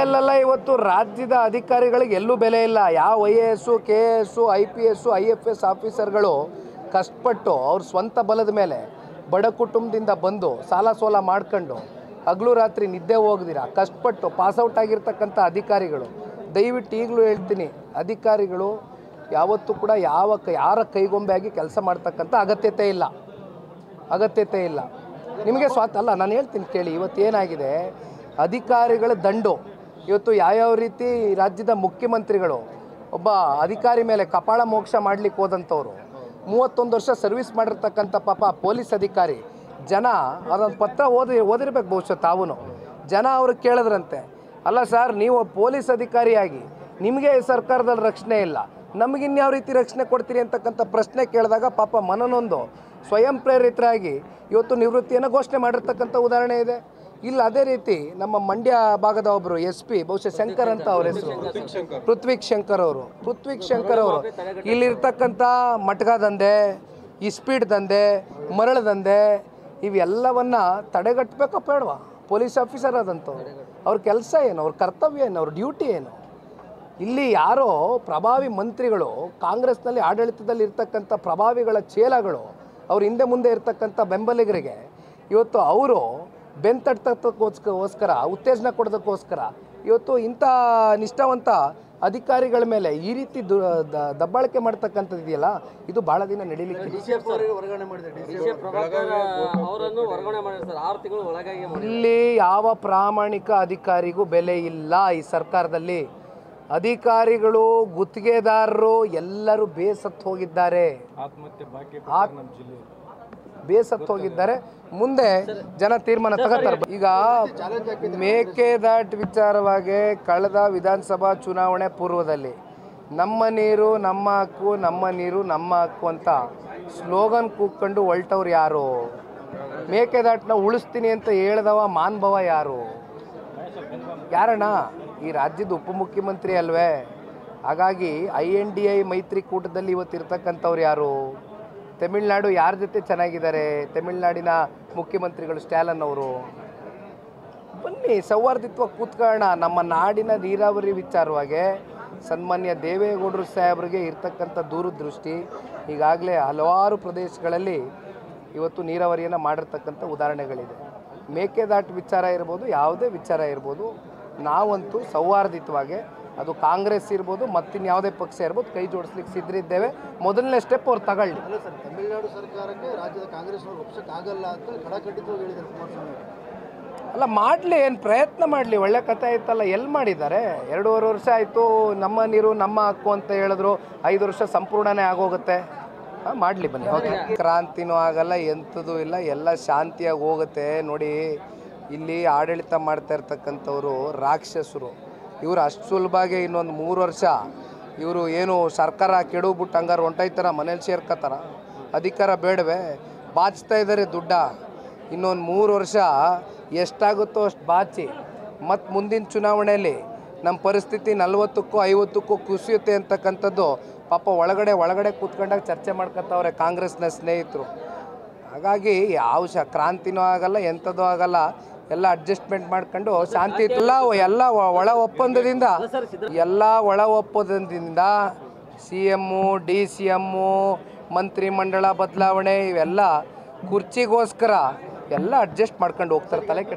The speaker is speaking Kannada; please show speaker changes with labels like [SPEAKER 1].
[SPEAKER 1] ಅಲ್ಲೆಲ್ಲ ಇವತ್ತು ರಾಜ್ಯದ ಅಧಿಕಾರಿಗಳಿಗೆ ಎಲ್ಲೂ ಬೆಲೆ ಇಲ್ಲ. ಯಾವ IAS, KAS, IPS, IFS ಆಫೀಸರ್ಗಳು ಕಷ್ಟಪಟ್ಟು ಅವ್ರ ಸ್ವಂತ ಬಲದ ಮೇಲೆ ಬಡ ಕುಟುಂಬದಿಂದ ಬಂದು ಸಾಲ ಸೋಲ ಮಾಡ್ಕೊಂಡು ಹಗಲು ರಾತ್ರಿ ನಿದ್ದೆ ಹೋಗದಿರ ಕಷ್ಟಪಟ್ಟು ಪಾಸ್ಔಟ್ ಆಗಿರ್ತಕ್ಕಂಥ ಅಧಿಕಾರಿಗಳು, ದಯವಿಟ್ಟು ಈಗಲೂ ಹೇಳ್ತೀನಿ, ಅಧಿಕಾರಿಗಳು ಯಾವತ್ತೂ ಕೂಡ ಯಾರ ಕೈಗೊಂಬೆ ಆಗಿ ಕೆಲಸ ಮಾಡ್ತಕ್ಕಂಥ ಅಗತ್ಯತೆ ಇಲ್ಲ. ನಿಮಗೆ ಅಲ್ಲ, ನಾನು ಹೇಳ್ತೀನಿ ಕೇಳಿ. ಇವತ್ತು ಏನಾಗಿದೆ, ಅಧಿಕಾರಿಗಳ ದಂಡು ಇವತ್ತು ಯಾವ್ಯಾವ ರೀತಿ ರಾಜ್ಯದ ಮುಖ್ಯಮಂತ್ರಿಗಳು ಒಬ್ಬ ಅಧಿಕಾರಿ ಮೇಲೆ ಕಪಾಳ ಮೋಕ್ಷ ಮಾಡಲಿಕ್ಕೆ ಹೋದಂಥವ್ರು, 31 ವರ್ಷ ಸರ್ವಿಸ್ ಮಾಡಿರ್ತಕ್ಕಂಥ ಪಾಪ ಪೊಲೀಸ್ ಅಧಿಕಾರಿ, ಜನ ಅದೊಂದು ಪತ್ರ ಓದಿರ್ಬೇಕು ಬಹುಶಃ ತಾವು. ಜನ ಅವ್ರಿಗೆ ಕೇಳಿದ್ರಂತೆ, ಅಲ್ಲ ಸರ್, ನೀವು ಪೊಲೀಸ್ ಅಧಿಕಾರಿಯಾಗಿ ನಿಮಗೆ ಸರ್ಕಾರದಲ್ಲಿ ರಕ್ಷಣೆ ಇಲ್ಲ, ನಮಗಿನ್ಯಾವ ರೀತಿ ರಕ್ಷಣೆ ಕೊಡ್ತೀರಿ ಅಂತಕ್ಕಂಥ ಪ್ರಶ್ನೆ ಕೇಳಿದಾಗ ಪಾಪ ಮನನೊಂದು ಸ್ವಯಂ ಪ್ರೇರಿತರಾಗಿ ಇವತ್ತು ನಿವೃತ್ತಿಯನ್ನು ಘೋಷಣೆ ಮಾಡಿರ್ತಕ್ಕಂಥ ಉದಾಹರಣೆ ಇದೆ. ಇಲ್ಲ ಅದೇ ರೀತಿ ನಮ್ಮ ಮಂಡ್ಯ ಭಾಗದ ಒಬ್ಬರು SP, ಬಹುಶಃ ಶಂಕರ್ ಅಂತ ಅವ್ರ ಹೆಸರು, ಪೃಥ್ವಿಕ್ ಶಂಕರ್ ಅವರು ಇಲ್ಲಿರ್ತಕ್ಕಂಥ ಮಟ್ಗ ದಂಧೆ, ಇಸ್ಪೀಡ್ ದಂಧೆ, ಮರಳು ದಂಧೆ ಇವೆಲ್ಲವನ್ನು ತಡೆಗಟ್ಟಬೇಕೋ ಬೇಡವಾ? ಪೊಲೀಸ್ ಆಫೀಸರ್ ಆದಂಥವ್ರು ಅವ್ರ ಕೆಲಸ ಏನು, ಅವ್ರ ಕರ್ತವ್ಯ ಏನು, ಅವ್ರ ಡ್ಯೂಟಿ ಏನು? ಇಲ್ಲಿ ಯಾರೋ ಪ್ರಭಾವಿ ಮಂತ್ರಿಗಳು, ಕಾಂಗ್ರೆಸ್ನಲ್ಲಿ ಆಡಳಿತದಲ್ಲಿ ಇರ್ತಕ್ಕಂಥ ಪ್ರಭಾವಿಗಳ ಚೇಲಗಳು, ಅವ್ರ ಹಿಂದೆ ಮುಂದೆ ಇರ್ತಕ್ಕಂಥ ಬೆಂಬಲಿಗರಿಗೆ ಇವತ್ತು ಅವರು ಬೆಂತಟ್ಟೋಸ್ಕರ, ಉತ್ತೇಜನ ಕೊಡೋದಕ್ಕೋಸ್ಕರ ಇವತ್ತು ಇಂಥ ನಿಷ್ಠಾವಂತ ಅಧಿಕಾರಿಗಳ ಮೇಲೆ ಈ ರೀತಿ ದಬ್ಬಾಳಿಕೆ ಮಾಡ್ತಕ್ಕಂಥದ್ದು ಇದೆಯಲ್ಲ, ಇದು ಭಾಳ ದಿನ ನಡೀಲಿಕ್ಕೆ. ಇಲ್ಲಿ ಯಾವ ಪ್ರಾಮಾಣಿಕ ಅಧಿಕಾರಿಗೂ ಬೆಲೆ ಇಲ್ಲ ಈ ಸರ್ಕಾರದಲ್ಲಿ. ಅಧಿಕಾರಿಗಳು, ಗುತ್ತಿಗೆದಾರರು ಎಲ್ಲರೂ ಬೇಸತ್ತು ಹೋಗಿದ್ದಾರೆ. ಮುಂದೆ ಜನ ತೀರ್ಮಾನ ತಗೋತಾರೆ. ಈಗ ಮೇಕೆದಾಟು ವಿಚಾರವಾಗಿ ಕಳೆದ ವಿಧಾನಸಭಾ ಚುನಾವಣೆ ಪೂರ್ವದಲ್ಲಿ ನಮ್ಮ ನೀರು ನಮ್ಮ ಹಕ್ಕು, ನಮ್ಮ ನೀರು ನಮ್ಮ ಹಕ್ಕು ಅಂತ ಸ್ಲೋಗನ್ ಕೂಗ್ಕೊಂಡು ಹೊಲ್ಟವ್ರು ಯಾರು? ಮೇಕೆದಾಟನ್ನ ಉಳಿಸ್ತೀನಿ ಅಂತ ಹೇಳ್ದವ ಮಾನ್ಭವ ಯಾರಣ್ಣ? ಈ ರಾಜ್ಯದ ಉಪಮುಖ್ಯಮಂತ್ರಿ ಅಲ್ವೇ? ಹಾಗಾಗಿ INDI ಮೈತ್ರಿಕೂಟದಲ್ಲಿ ಇವತ್ತಿರ್ತಕ್ಕಂಥವ್ರು ಯಾರು? ತಮಿಳ್ನಾಡು ಯಾರ ಜೊತೆ ಚೆನ್ನಾಗಿದ್ದಾರೆ? ತಮಿಳ್ನಾಡಿನ ಮುಖ್ಯಮಂತ್ರಿಗಳು ಸ್ಟ್ಯಾಲಿನ್ ಅವರು. ಬನ್ನಿ ಸೌಹಾರ್ದಿತ್ವ ಕೂತ್ಕೊಳ್ಳೋಣ. ನಮ್ಮ ನಾಡಿನ ನೀರಾವರಿ ವಿಚಾರವಾಗಿ ಸನ್ಮಾನ್ಯ ದೇವೇಗೌಡರು ಸಾಹೇಬರಿಗೆ ಇರ್ತಕ್ಕಂಥ ದೂರದೃಷ್ಟಿ ಈಗಾಗಲೇ ಹಲವಾರು ಪ್ರದೇಶಗಳಲ್ಲಿ ಇವತ್ತು ನೀರಾವರಿಯನ್ನು ಮಾಡಿರ್ತಕ್ಕಂಥ ಉದಾಹರಣೆಗಳಿದೆ. ಮೇಕೆದಾಟು ವಿಚಾರ ಇರ್ಬೋದು, ಯಾವುದೇ ವಿಚಾರ ಇರ್ಬೋದು, ನಾವಂತೂ ಸೌಹಾರ್ದಿತವಾಗಿ, ಅದು ಕಾಂಗ್ರೆಸ್ ಇರ್ಬೋದು ಮತ್ತಿನ್ಯಾವುದೇ ಪಕ್ಷ ಇರ್ಬೋದು, ಕೈ ಜೋಡಿಸ್ಲಿಕ್ಕೆ ಸಿದ್ಧರಿದ್ದೇವೆ. ಮೊದಲನೇ ಸ್ಟೆಪ್ ಅವ್ರು ತಗೊಳ್ಳಿ.
[SPEAKER 2] ತಮಿಳುನಾಡು ಸರ್ಕಾರಕ್ಕೆ ರಾಜ್ಯದ ಕಾಂಗ್ರೆಸ್ ಒಪ್ಸಕ್ಕಾಗಲ್ಲ ಅಂತ ಕಡಾಖಂಡಿತವಾಗಿ ಹೇಳಿದ್ದಾರೆ ಕುಮಾರಸ್ವಾಮಿ.
[SPEAKER 1] ಅಲ್ಲ, ಮಾಡಲಿ, ಏನು ಪ್ರಯತ್ನ ಮಾಡಲಿ. ಒಳ್ಳೆ ಕಥೆ ಆಯ್ತಲ್ಲ. ಎಲ್ಲಿ ಮಾಡಿದ್ದಾರೆ? 2.5 ವರ್ಷ ಆಯಿತು. ನಮ್ಮ ನೀರು ನಮ್ಮ ಹಕ್ಕು ಅಂತ ಹೇಳಿದ್ರು. 5 ವರ್ಷ ಸಂಪೂರ್ಣನೇ ಆಗೋಗುತ್ತೆ. ಮಾಡಲಿ, ಬನ್ನಿ. ಓಕೆ, ಕ್ರಾಂತಿನೂ ಆಗಲ್ಲ, ಎಂಥದ್ದು ಇಲ್ಲ, ಎಲ್ಲ ಶಾಂತಿಯಾಗಿ ಹೋಗುತ್ತೆ. ನೋಡಿ, ಇಲ್ಲಿ ಆಡಳಿತ ಮಾಡ್ತಾ ಇರ್ತಕ್ಕಂಥವ್ರು ರಾಕ್ಷಸರು. ಇವರು ಅಷ್ಟು ಸುಲಭವಾಗಿ ಇನ್ನೊಂದು 3 ವರ್ಷ ಇವರು ಏನು ಸರ್ಕಾರ ಕೆಡವ್ಬಿಟ್ಟು ಹಂಗಾರು ಹೊಂಟೈತಾರ, ಮನೇಲಿ ಸೇರ್ಕೋತಾರ? ಅಧಿಕಾರ ಬೇಡವೇ? ಬಾಚ್ತಾ ಇದ್ದಾರೆ ದುಡ್ಡ. ಇನ್ನೊಂದು 3 ವರ್ಷ ಎಷ್ಟಾಗುತ್ತೋ ಅಷ್ಟು ಬಾಚಿ, ಮತ್ತು ಮುಂದಿನ ಚುನಾವಣೆಯಲ್ಲಿ ನಮ್ಮ ಪರಿಸ್ಥಿತಿ 40ಕ್ಕೂ 50ಕ್ಕೂ ಕುಸಿಯುತ್ತೆ ಅಂತಕ್ಕಂಥದ್ದು ಪಾಪ ಒಳಗಡೆ ಕೂತ್ಕೊಂಡಾಗ ಚರ್ಚೆ ಮಾಡ್ಕೊತಾವ್ರೆ ಕಾಂಗ್ರೆಸ್ನ ಸ್ನೇಹಿತರು. ಹಾಗಾಗಿ ಯಾವ ಕ್ರಾಂತಿನೂ ಆಗಲ್ಲ, ಎಂಥದ್ದು ಆಗಲ್ಲ. ಎಲ್ಲ ಅಡ್ಜಸ್ಟ್ಮೆಂಟ್ ಮಾಡ್ಕೊಂಡು ಶಾಂತಿ ಎಲ್ಲ ಒಳ ಒಪ್ಪಂದದಿಂದ CM, DCM, ಮಂತ್ರಿಮಂಡಲ ಬದಲಾವಣೆ ಇವೆಲ್ಲ ಕುರ್ಚಿಗೋಸ್ಕರ ಎಲ್ಲ ಅಡ್ಜಸ್ಟ್ ಮಾಡ್ಕೊಂಡು ಹೋಗ್ತಾರೆ. ತಲೆ ಕೆಟ್ಟ